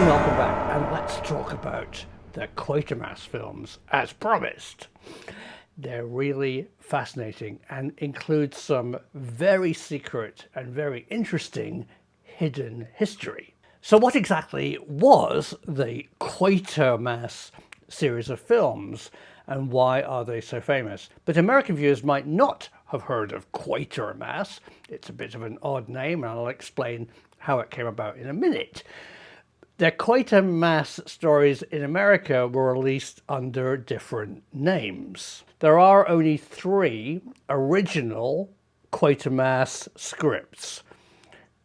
and welcome back, and let's talk about the Quatermass films as promised. They're really fascinating and include some very secret and very interesting hidden history. So what exactly was the Quatermass series of films, and why are they so famous? But American viewers might not have heard of Quatermass. It's a bit of an odd name, and I'll explain how it came about in a minute. The Quatermass stories in America were released under different names. There are only 3 original Quatermass scripts: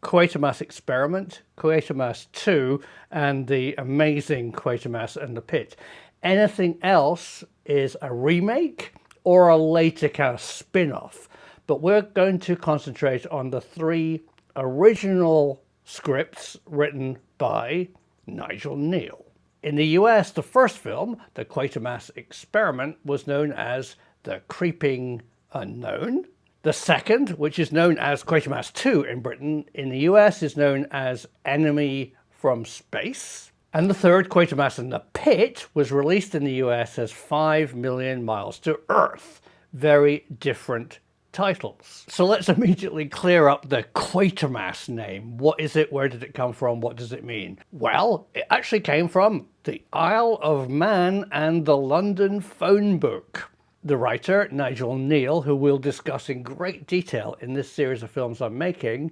Quatermass Experiment, Quatermass 2, and the amazing Quatermass and the Pit. Anything else is a remake or a later kind of spin-off. But we're going to concentrate on the 3 original scripts written by Nigel Kneale. In the US, the first film, The Quatermass Experiment, was known as The Creeping Unknown. The second, which is known as Quatermass 2 in Britain, in the US is known as Enemy from Space. And the third, Quatermass and the Pit, was released in the US as 5 Million Miles to Earth. Very different titles. So let's immediately clear up the Quatermass name. What is it? Where did it come from? What does it mean? Well, it actually came from the Isle of Man and the London phone book. The writer, Nigel Kneale, who we'll discuss in great detail in this series of films I'm making,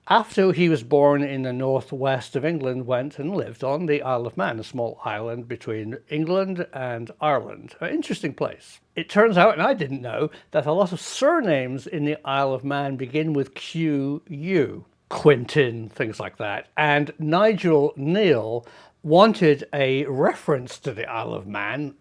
after he was born in the northwest of England, went and lived on the Isle of Man, a small island between England and Ireland. An interesting place. It turns out, and I didn't know, that a lot of surnames in the Isle of Man begin with QU. Quentin, things like that. And Nigel Kneale wanted a reference to the Isle of Man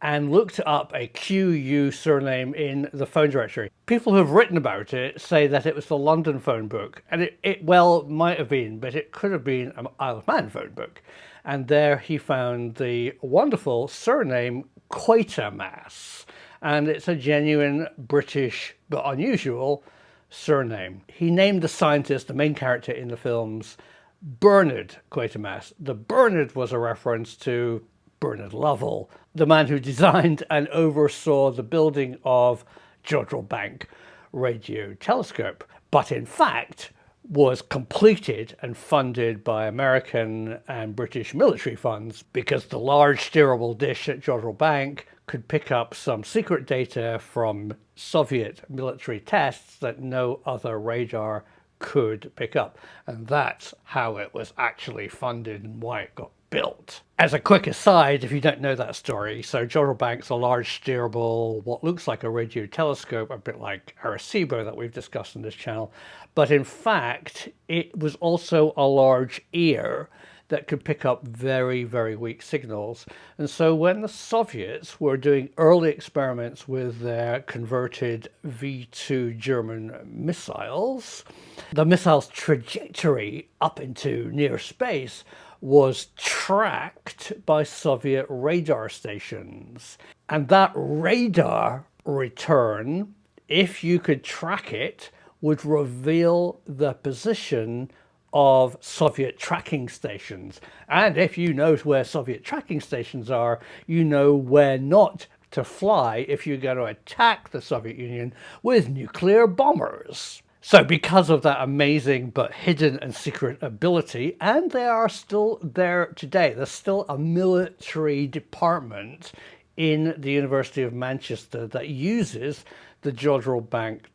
and looked up a QU surname in the phone directory. People who have written about it say that it was the London phone book, and it well might have been, but it could have been an Isle of Man phone book. And there he found the wonderful surname Quatermass, and it's a genuine British but unusual surname. He named the scientist, the main character in the films, Bernard Quatermass. The Bernard was a reference to Bernard Lovell, the man who designed and oversaw the building of Jodrell Bank Radio Telescope, but in fact was completed and funded by American and British military funds because the large steerable dish at Jodrell Bank could pick up some secret data from Soviet military tests that no other radar could pick up. And that's how it was actually funded and why it got built. As a quick aside, if you don't know that story, so Jodrell Bank's a large steerable, what looks like a radio telescope, a bit like Arecibo that we've discussed on this channel, but in fact it was also a large ear that could pick up very, very weak signals. And so when the Soviets were doing early experiments with their converted V2 German missiles, the missile's trajectory up into near space was tracked by Soviet radar stations. And that radar return, if you could track it, would reveal the position of Soviet tracking stations. And if you know where Soviet tracking stations are, you know where not to fly if you're going to attack the Soviet Union with nuclear bombers. So because of that amazing but hidden and secret ability, and they are still there today, there's still a military department in the University of Manchester that uses the Jodrell Bank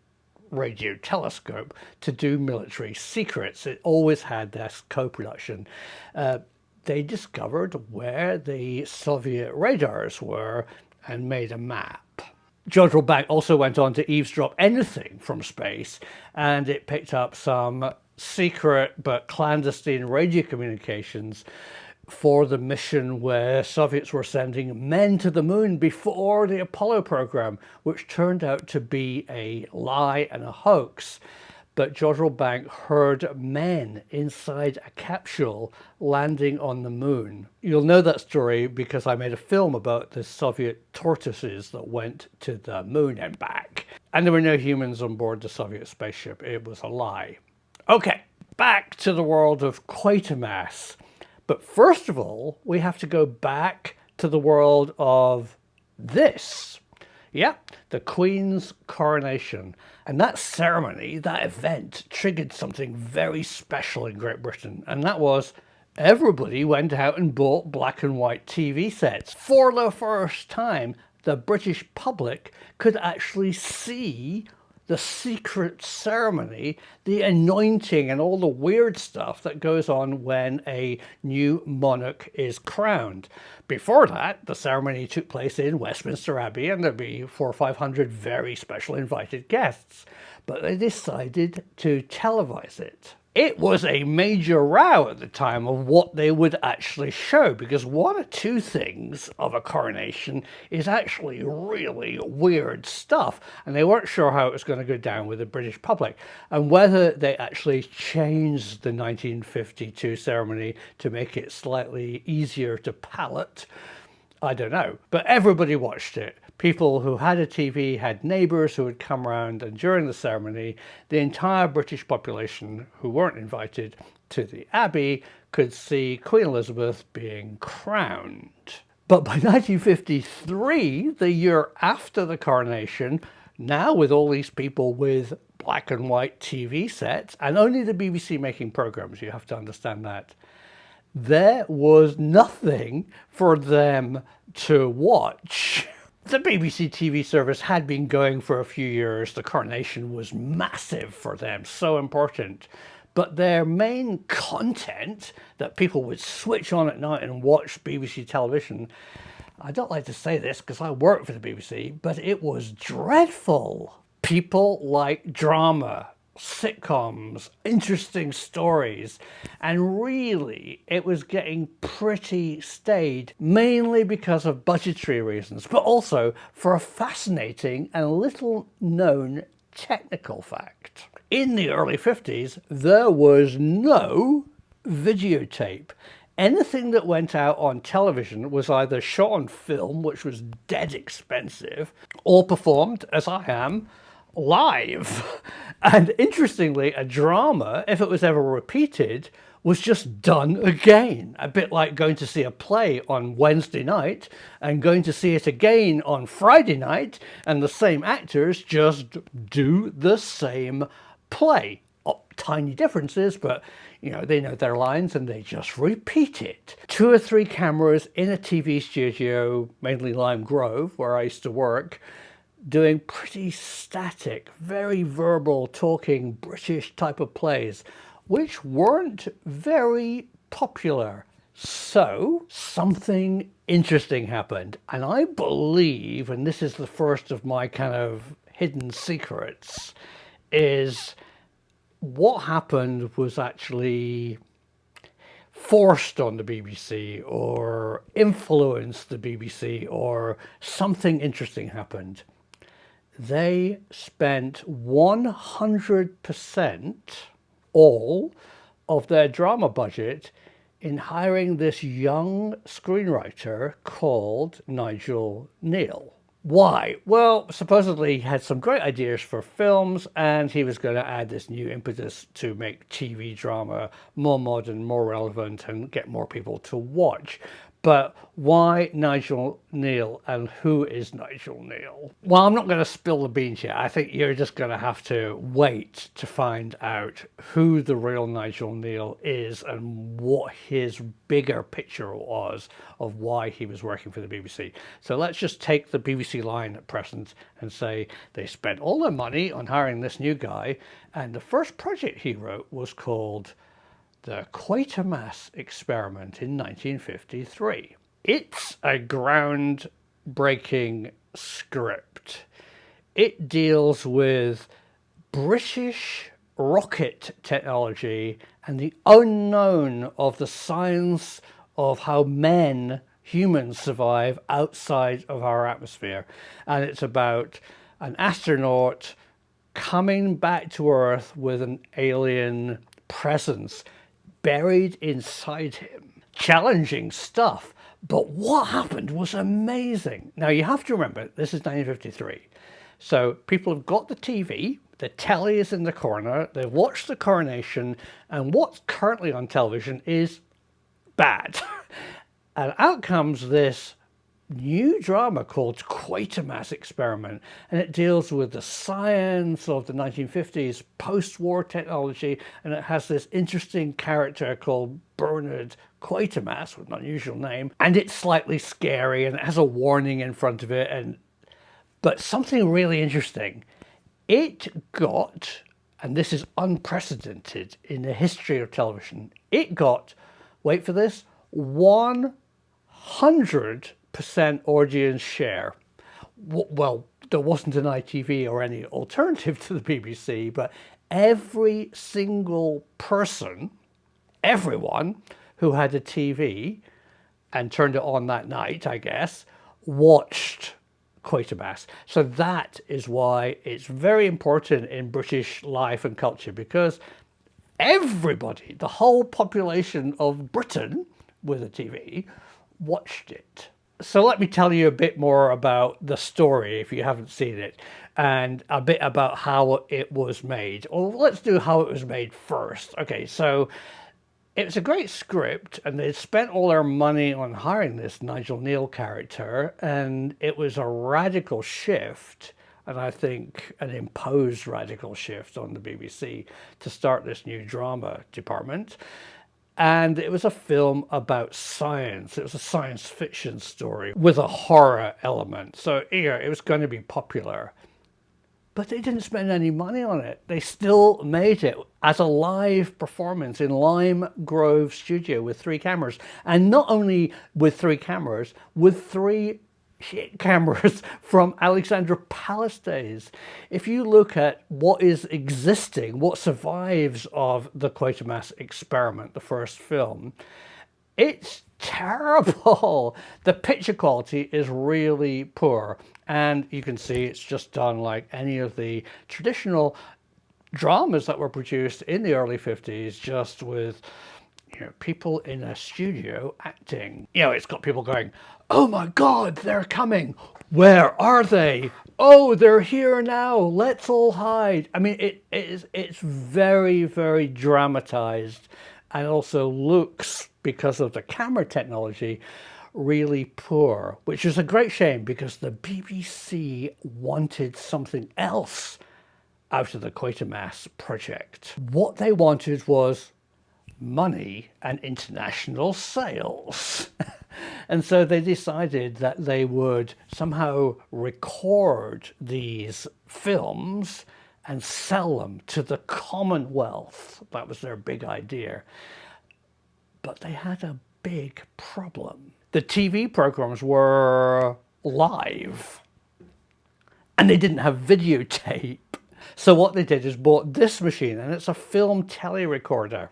radio telescope to do military secrets. It always had this co-production. They discovered where the Soviet radars were and made a map. Jodrell Bank also went on to eavesdrop anything from space, and it picked up some secret but clandestine radio communications for the mission where Soviets were sending men to the moon before the Apollo program, which turned out to be a lie and a hoax. But Jodrell Bank heard men inside a capsule landing on the moon. You'll know that story because I made a film about the Soviet tortoises that went to the moon and back. And there were no humans on board the Soviet spaceship. It was a lie. Okay, back to the world of Quatermass. But first of all, we have to go back to the world of this. Yeah, the Queen's coronation. And that ceremony, that event, triggered something very special in Great Britain. And that was everybody went out and bought black and white TV sets. For the first time, the British public could actually see the secret ceremony, the anointing and all the weird stuff that goes on when a new monarch is crowned. Before that, the ceremony took place in Westminster Abbey and there'd be 400 or 500 very special invited guests. But they decided to televise it. It was a major row at the time of what they would actually show, because one or two things of a coronation is actually really weird stuff, and they weren't sure how it was going to go down with the British public, and whether they actually changed the 1952 ceremony to make it slightly easier to palate, I don't know. But everybody watched it. People who had a TV had neighbours who would come around, and during the ceremony, the entire British population who weren't invited to the Abbey could see Queen Elizabeth being crowned. But by 1953, the year after the coronation, now with all these people with black and white TV sets, and only the BBC making programmes, you have to understand that, there was nothing for them to watch. The BBC TV service had been going for a few years. The coronation was massive for them, so important. But their main content that people would switch on at night and watch BBC television, I don't like to say this because I work for the BBC, but it was dreadful. People like drama, sitcoms, interesting stories, and really it was getting pretty staid, mainly because of budgetary reasons, but also for a fascinating and little known technical fact. In the early 50s, there was no videotape. Anything that went out on television was either shot on film, which was dead expensive, or performed, as I am, live. And interestingly, a drama, if it was ever repeated, was just done again. A bit like going to see a play on Wednesday night and going to see it again on Friday night, and the same actors just do the same play. Oh, tiny differences, but you know, they know their lines and they just repeat it. 2 or 3 cameras in a TV studio, mainly Lime Grove, where I used to work, doing pretty static, very verbal, talking British type of plays, which weren't very popular. So something interesting happened. And I believe, and this is the first of my kind of hidden secrets, is what happened was actually forced on the BBC or influenced the BBC, or something interesting happened. They spent 100% all of their drama budget in hiring this young screenwriter called Nigel Neal. Why? Well, supposedly he had some great ideas for films, and he was going to add this new impetus to make TV drama more modern, more relevant, and get more people to watch. But why Nigel Neal, and who is Nigel Neal? Well, I'm not going to spill the beans yet. I think you're just going to have to wait to find out who the real Nigel Neal is and what his bigger picture was of why he was working for the BBC. So let's just take the BBC line at present and say they spent all their money on hiring this new guy, and the first project he wrote was called the Quatermass Experiment in 1953. It's a groundbreaking script. It deals with British rocket technology and the unknown of the science of how humans survive outside of our atmosphere. And it's about an astronaut coming back to Earth with an alien presence buried inside him. Challenging stuff, but what happened was amazing. Now you have to remember, this is 1953. So people have got the TV, the telly is in the corner, they've watched the coronation, and what's currently on television is bad. And out comes this new drama called Quatermass Experiment, and it deals with the science of the 1950s post-war technology, and it has this interesting character called Bernard Quatermass with an unusual name, and it's slightly scary and it has a warning in front of it. But something really interesting, it got, and this is unprecedented in the history of television, it got, wait for this, 100% audience share. Well, there wasn't an ITV or any alternative to the BBC, but every single person, everyone who had a TV and turned it on that night, I guess, watched Quatermass. So that is why it's very important in British life and culture, because everybody, the whole population of Britain with a TV, watched it. So let me tell you a bit more about the story if you haven't seen it, and a bit about how it was made. Well, let's do how it was made first. Okay, so it's a great script, and they spent all their money on hiring this Nigel Neal character, and it was a radical shift, and I think an imposed radical shift on the BBC to start this new drama department. And it was a film about science. It was a science fiction story with a horror element. So yeah, it was going to be popular. But they didn't spend any money on it. They still made it as a live performance in Lime Grove Studio with 3 cameras. And not only with 3 cameras, with 3 cameras from Alexandra Palace days. If you look at what is existing, what survives of the Quatermass Experiment, the first film, it's terrible. The picture quality is really poor, and you can see it's just done like any of the traditional dramas that were produced in the early 50s, just with people in a studio acting. It's got people going, "Oh my God, they're coming. Where are they? Oh, they're here now. Let's all hide." I mean, it's very, very dramatized, and also looks, because of the camera technology, really poor, which is a great shame because the BBC wanted something else out of the Quatermass project. What they wanted was money and international sales. And so they decided that they would somehow record these films and sell them to the Commonwealth. That was their big idea. But they had a big problem. The TV programs were live and they didn't have videotape. So what they did is bought this machine, and it's a film telerecorder.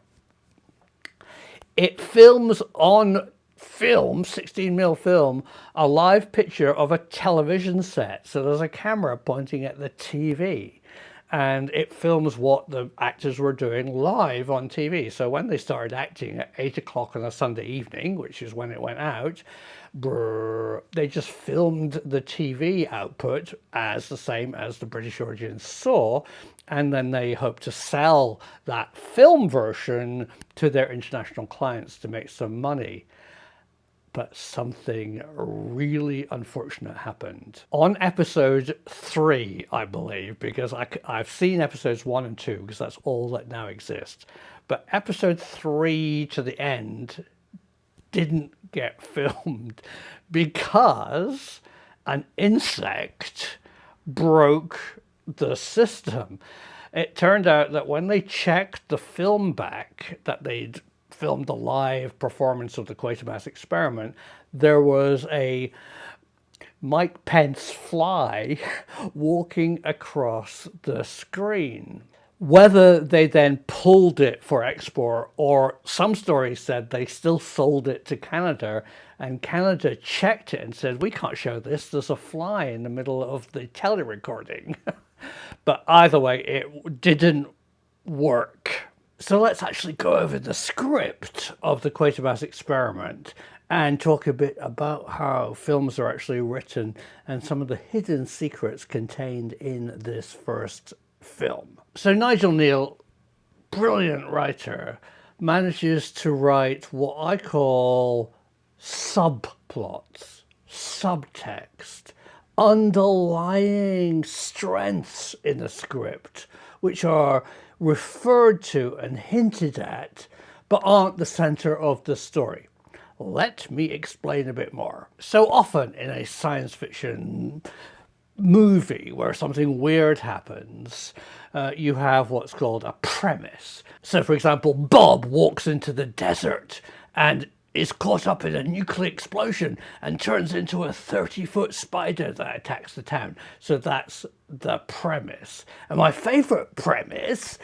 It films on film, 16mm film, a live picture of a television set. So there's a camera pointing at the TV, and it films what the actors were doing live on TV. So when they started acting at 8 o'clock on a Sunday evening, which is when it went out, they just filmed the TV output as the same as the British audience saw, and then they hope to sell that film version to their international clients to make some money. But something really unfortunate happened. On episode 3, I believe, because I've seen episodes 1 and 2, because that's all that now exists. But episode 3 to the end didn't get filmed because an insect broke the system. It turned out that when they checked the film back, that they'd filmed the live performance of the Quatermass Experiment, there was a Mike Pence fly walking across the screen. Whether they then pulled it for export, or some stories said they still sold it to Canada, and Canada checked it and said, "We can't show this, there's a fly in the middle of the telerecording." But either way, it didn't work. So let's actually go over the script of the Quatermass Experiment and talk a bit about how films are actually written and some of the hidden secrets contained in this first film. So Nigel Neal, brilliant writer, manages to write what I call subplots, subtext, underlying strengths in the script, which are referred to and hinted at, but aren't the center of the story. Let me explain a bit more. So often in a science fiction movie where something weird happens, you have what's called a premise. So, for example, Bob walks into the desert and is caught up in a nuclear explosion and turns into a 30-foot spider that attacks the town. So that's the premise. And my favorite premise,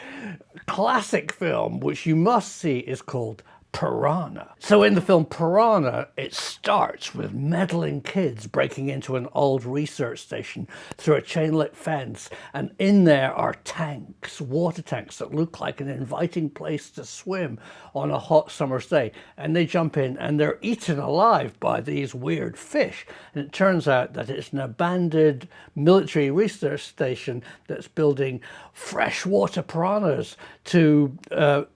classic film, which you must see, is called Piranha. So in the film Piranha, it starts with meddling kids breaking into an old research station through a chain-link fence, and in there are tanks, water tanks that look like an inviting place to swim on a hot summer's day. And they jump in and they're eaten alive by these weird fish. And it turns out that it's an abandoned military research station that's building freshwater piranhas to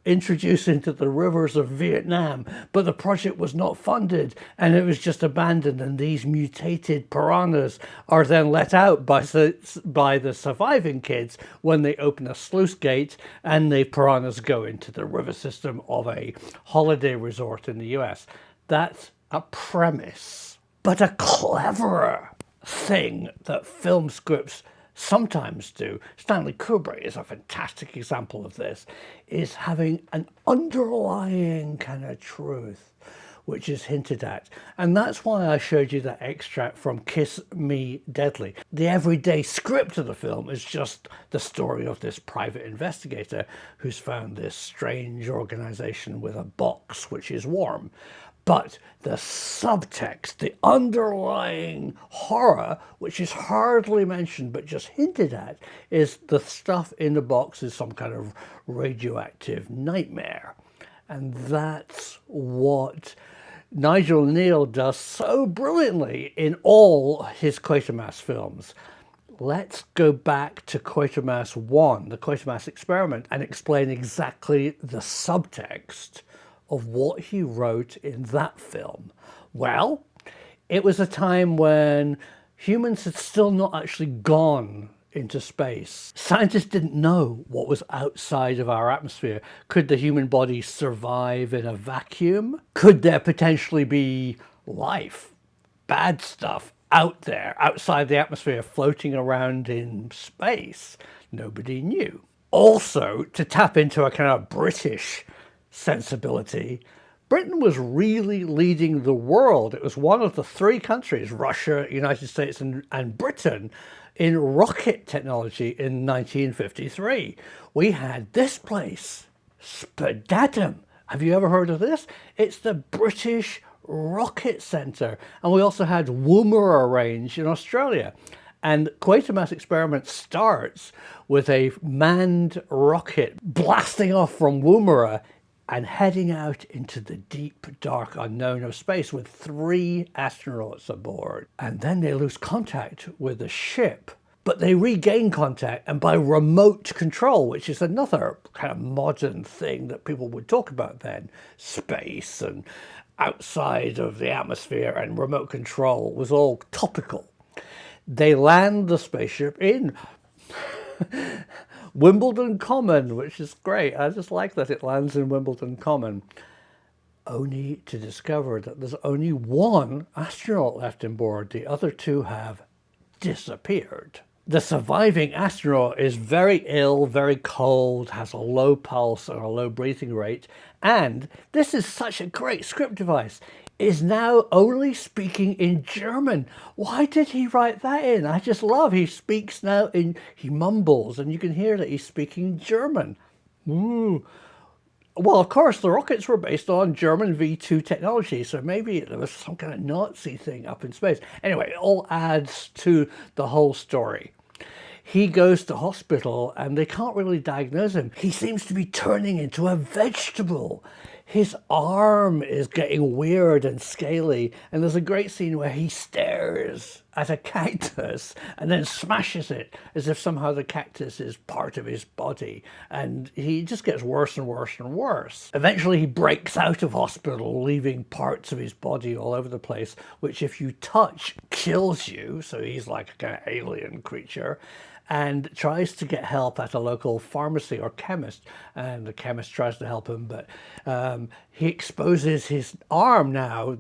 introduce into the rivers of Vietnam, but the project was not funded and it was just abandoned, and these mutated piranhas are then let out by the surviving kids when they open a sluice gate, and the piranhas go into the river system of a holiday resort in the US. That's a premise. But a cleverer thing that film scripts sometimes do, Stanley Kubrick is a fantastic example of this, is having an underlying kind of truth which is hinted at. And that's why I showed you that extract from Kiss Me Deadly. The everyday script of the film is just the story of this private investigator who's found this strange organization with a box which is warm. But the subtext, the underlying horror, which is hardly mentioned but just hinted at, is the stuff in the box is some kind of radioactive nightmare. And that's what Nigel Neal does so brilliantly in all his Quatermass films. Let's go back to Quatermass 1, the Quatermass Experiment, and explain exactly the subtext of what he wrote in that film. Well, it was a time when humans had still not actually gone into space. Scientists didn't know what was outside of our atmosphere. Could the human body survive in a vacuum? Could there potentially be life, bad stuff out there, outside the atmosphere, floating around in space? Nobody knew. Also, to tap into a kind of British sensibility, Britain was really leading the world. It was one of the three countries, Russia, United States, and Britain, in rocket technology in 1953. We had this place, Spadatum. Have you ever heard of this? It's the British Rocket Centre. And we also had Woomera Range in Australia. And Quatermass Experiment starts with a manned rocket blasting off from Woomera and heading out into the deep, dark unknown of space with 3 astronauts aboard. And then they lose contact with the ship, but they regain contact, and by remote control, which is another kind of modern thing that people would talk about then, space and outside of the atmosphere and remote control was all topical. They land the spaceship in Wimbledon Common, which is great. I just like that it lands in Wimbledon Common, only to discover that there's only 1 astronaut left on board. The other 2 have disappeared. The surviving astronaut is very ill, very cold, has a low pulse and a low breathing rate, and this is such a great script device, is now only speaking in German. Why did he write that in? I just love, he speaks now in, he mumbles, and you can hear that he's speaking German. Ooh. Well, of course, the rockets were based on German V2 technology, so maybe there was some kind of Nazi thing up in space. Anyway, it all adds to the whole story. He goes to hospital and they can't really diagnose him. He seems to be turning into a vegetable. his arm is getting weird and scaly, and there's a great scene where he stares at a cactus and then smashes it as if somehow the cactus is part of his body, and he just gets worse and worse and worse. Eventually he breaks out of hospital, leaving parts of his body all over the place, which if you touch kills you, so he's like a kind of alien creature, and tries to get help at a local pharmacy or chemist, and the chemist tries to help him, but he exposes his arm now,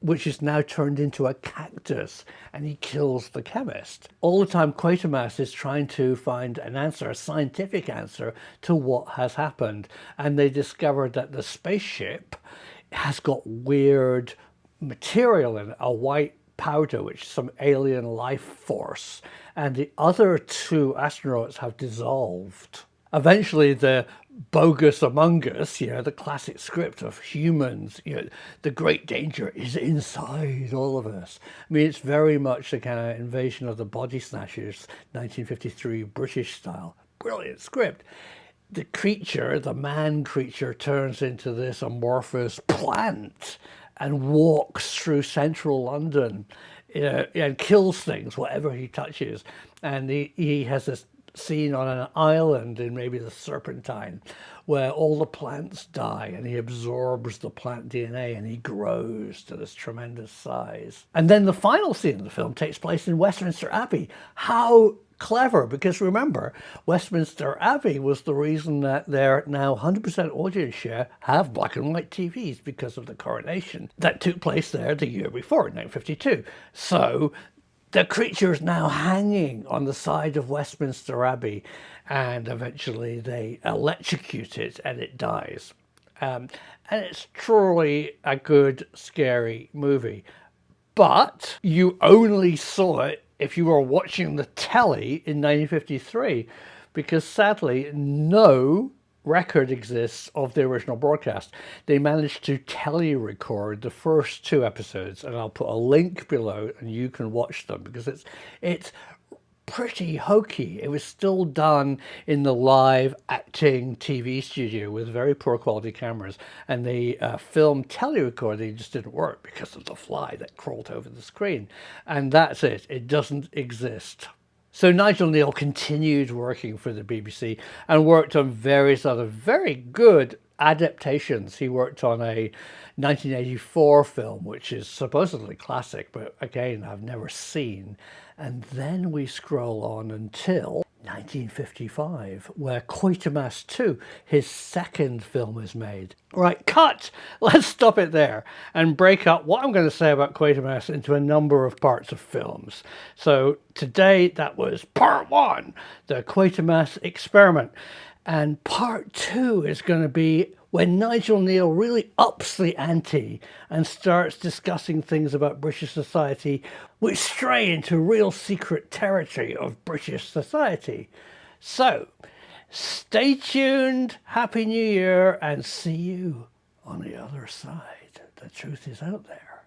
which is now turned into a cactus, and he kills the chemist. All the time Quatermass is trying to find an answer, a scientific answer to what has happened, and they discovered that the spaceship has got weird material in it, a white powder, which is some alien life force, and the other two astronauts have dissolved. Eventually the bogus among us, the classic script of humans, the great danger is inside all of us. I mean, it's very much the kind of Invasion of the Body Snatchers, 1953 British style. Brilliant script. The creature, the man creature, turns into this amorphous plant and walks through central London, and kills things, whatever he touches. And he has this scene on an island in maybe the Serpentine where all the plants die, and he absorbs the plant DNA and he grows to this tremendous size. And then the final scene of the film takes place in Westminster Abbey. How clever, because remember, Westminster Abbey was the reason that their now 100% audience share have black and white TVs, because of the coronation that took place there the year before, in 1952. So the creature is now hanging on the side of Westminster Abbey, and eventually they electrocute it and it dies. And it's truly a good, scary movie. But you only saw it if you were watching the telly in 1953, because sadly no record exists of the original broadcast. They managed to tele-record the first 2 episodes, and I'll put a link below and you can watch them, because it's pretty hokey. It was still done in the live acting TV studio with very poor quality cameras, and the film tele-recording just didn't work because of the fly that crawled over the screen. And that's it. It doesn't exist. So Nigel Kneale continued working for the BBC and worked on various other very good adaptations. He worked on a 1984 film, which is supposedly classic, but again, I've never seen. And then we scroll on until 1955, where Quatermass 2, his second film, is made. Right, cut! Let's stop it there and break up what I'm going to say about Quatermass into a number of parts of films. So today, that was part 1, the Quatermass Experiment. And part 2 is going to be when Nigel Kneale really ups the ante and starts discussing things about British society which stray into real secret territory of British society. So, stay tuned, Happy New Year, and see you on the other side. The truth is out there.